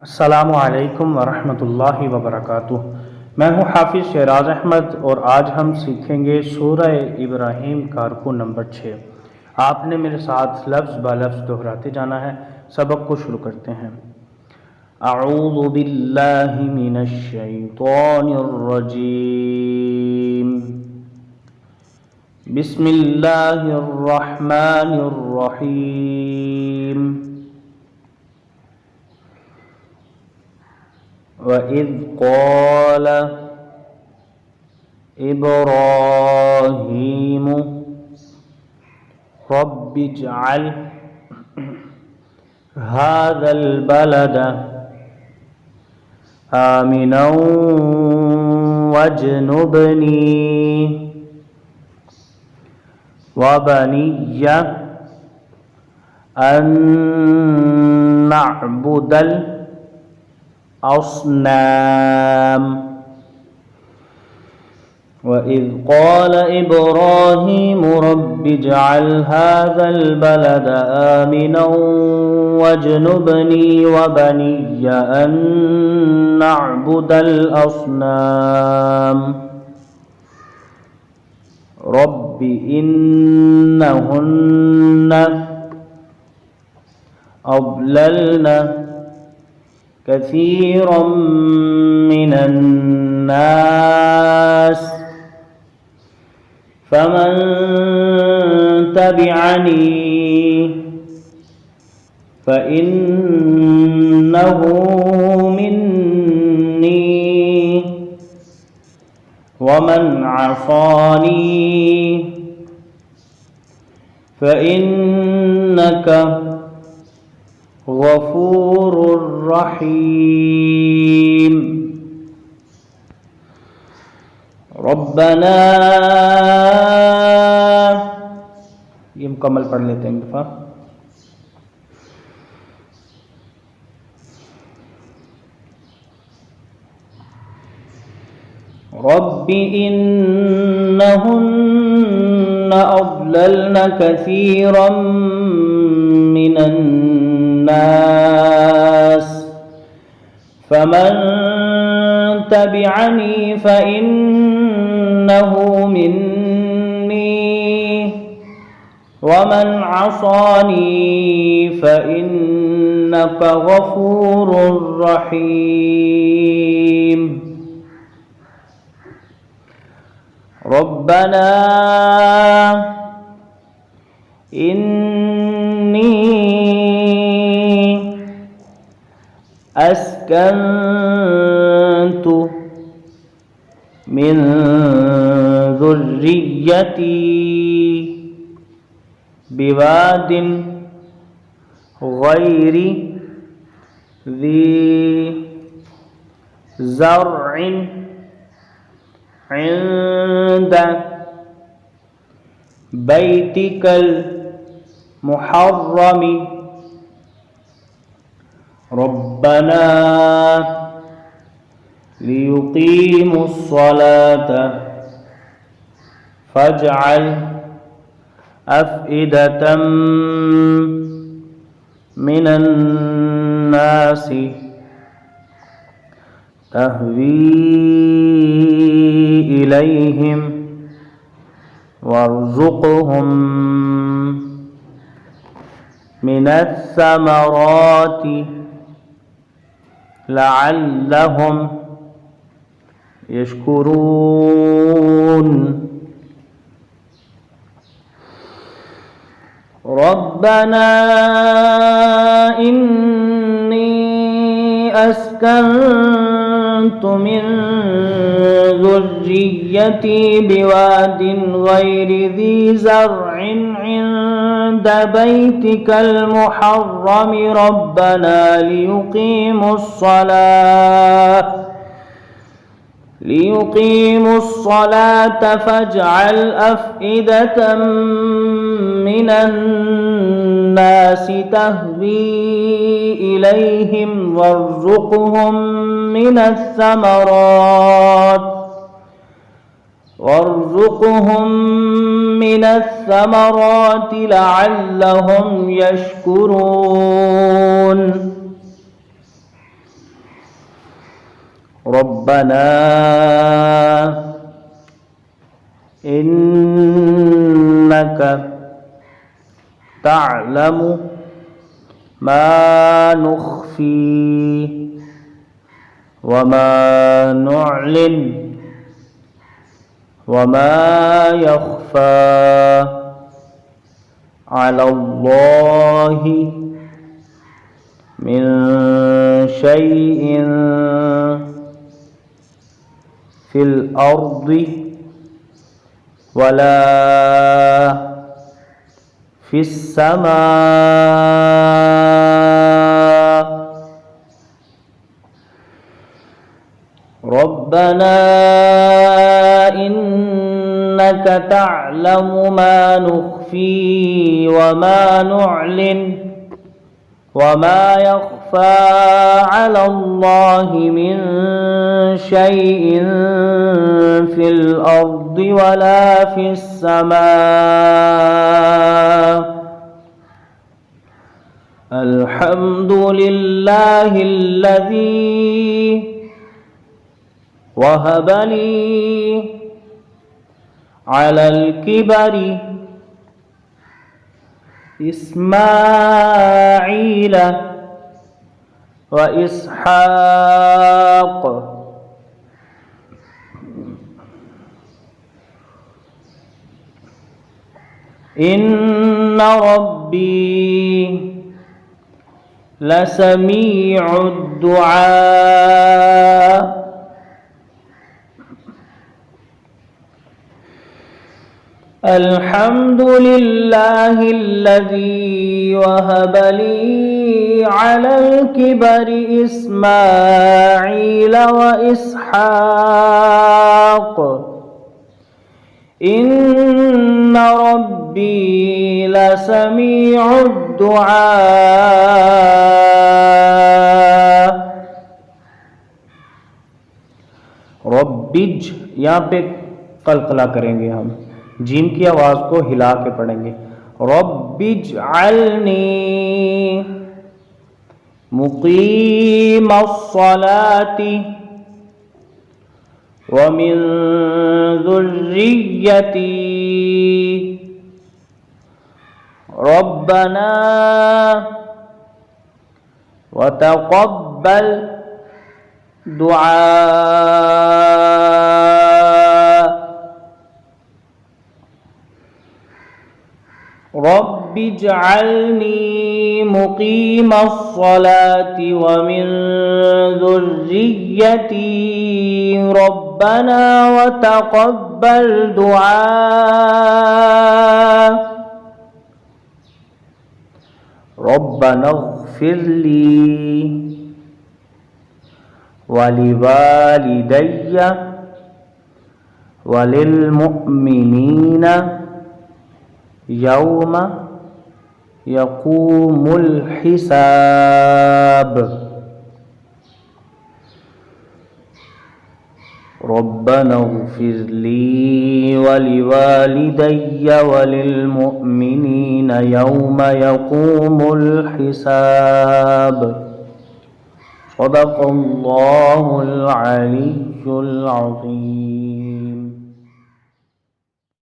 अस्सलामु अलैकुम वरहमतुल्लाहि वबरकातुह। मैं हूँ हाफिज़ शहराज अहमद और आज हम सीखेंगे सूरह इब्राहीम का रुकू नंबर 6। आपने मेरे साथ लफ्ज़ ब लफ्ज़ दोहराते जाना है। सबक को शुरू करते हैं। अऊज़ु बिल्लाहि मिनश शैतानिर रजीम। बिस्मिल्लाहिर रहमानिर रहीम। वइज़ क़ाल इब्राहीमु रब्बिजअल हाज़ल बलद आमिनन वज्नुबनी वबनिय्य अन नअबुदल अस्नाम। वइज़ क़ाल इब्राहीमु रब्बिजअल हाज़ल बलद आमिनन वज्नुबनी वबनिय्य अन नअबुदल अस्नाम। रब्बि इन्नहुन्न अضلल्न कसीरम मिनन नास फमन तबिअनी फ़इन्नहु मिन्नी वमन असानी फ़इन्नक गफूरुर रहीम। रब्बना, ये मुकम्मल पढ़ लेते हैं एक दफ़ा। रब्बि इन्नहुन्न अضلल्न कसीरम मिनन नास फमन तबिअनी फ़इन्नहु मिन्नी वमन असानी फ़इन्नक गफूरुर रहीम। रब्बना इन्नी अस्कन्तु मिन ज़ुर्रिय्यती बिवादिन गैरि ज़ी ज़र्इन इंद बैतिकल मुहर्रमी। रब्बना लियुकीमुस्सलात फज्अल अफ़इदतम मिनन नासि तहवी इलैहिम वरज़ुक़हुम मिनस्समराति लअल्लहुम यशकुरून। रब्बना इन्नी अस्कन्तु मिन ज़ुर्रिय्यती बिवादिन गैरि ज़ी ज़र्इन इंद बैतिकल मुहर्रमी। रब्बना लियुकीमुस्सलात फज्अल अफ़इदतम मिनन नासि तहवी इलैहिम वरज़ुक़हुम मिनस्समराति लअल्लहुम यशकुरून। ربنا إنك تعلم ما نخفي وما نعلن وما يخفى على الله من شيء في الأرض ولا في السماء. ربنا إنك تعلم ما نخفي وما نعلن وما يخفى على الله من شيء في الأرض ولا في السماء. الحمد لله الذي وهب لي على الكبر إسماعيل وإسحاق إن ربي لسميع الدعاء. الحمد لله الذي وهب لي على الكبر إسماعيل وإسحاق إن ربي لسميع الدعاء. रब्बिज यहाँ पे कलकला करेंगे हम, जीम की आवाज को हिला के पढ़ेंगे। रब्बिजअलनी मुकीमस्सलाति व मिन ज़ुर्रिय्यती रब्बना व तक़ब्बल दुआ। रब्बिजअलनी मुकीमस्सलाति व मिन ज़ुर्रिय्यती रब्बना व तक़ब्बल दुआ। रब्बना इग़फ़िरली वलिवालिदैय वलिलमुअ्मिनीन यौम यक़ूमुल हिसाब। रब्बना इग़फ़िरली वलिवालिदैय वलिलमुअ्मिनीन यौम यक़ूमुल हिसाब। सदक़ल्लाहुल अलीयुल अज़ीम।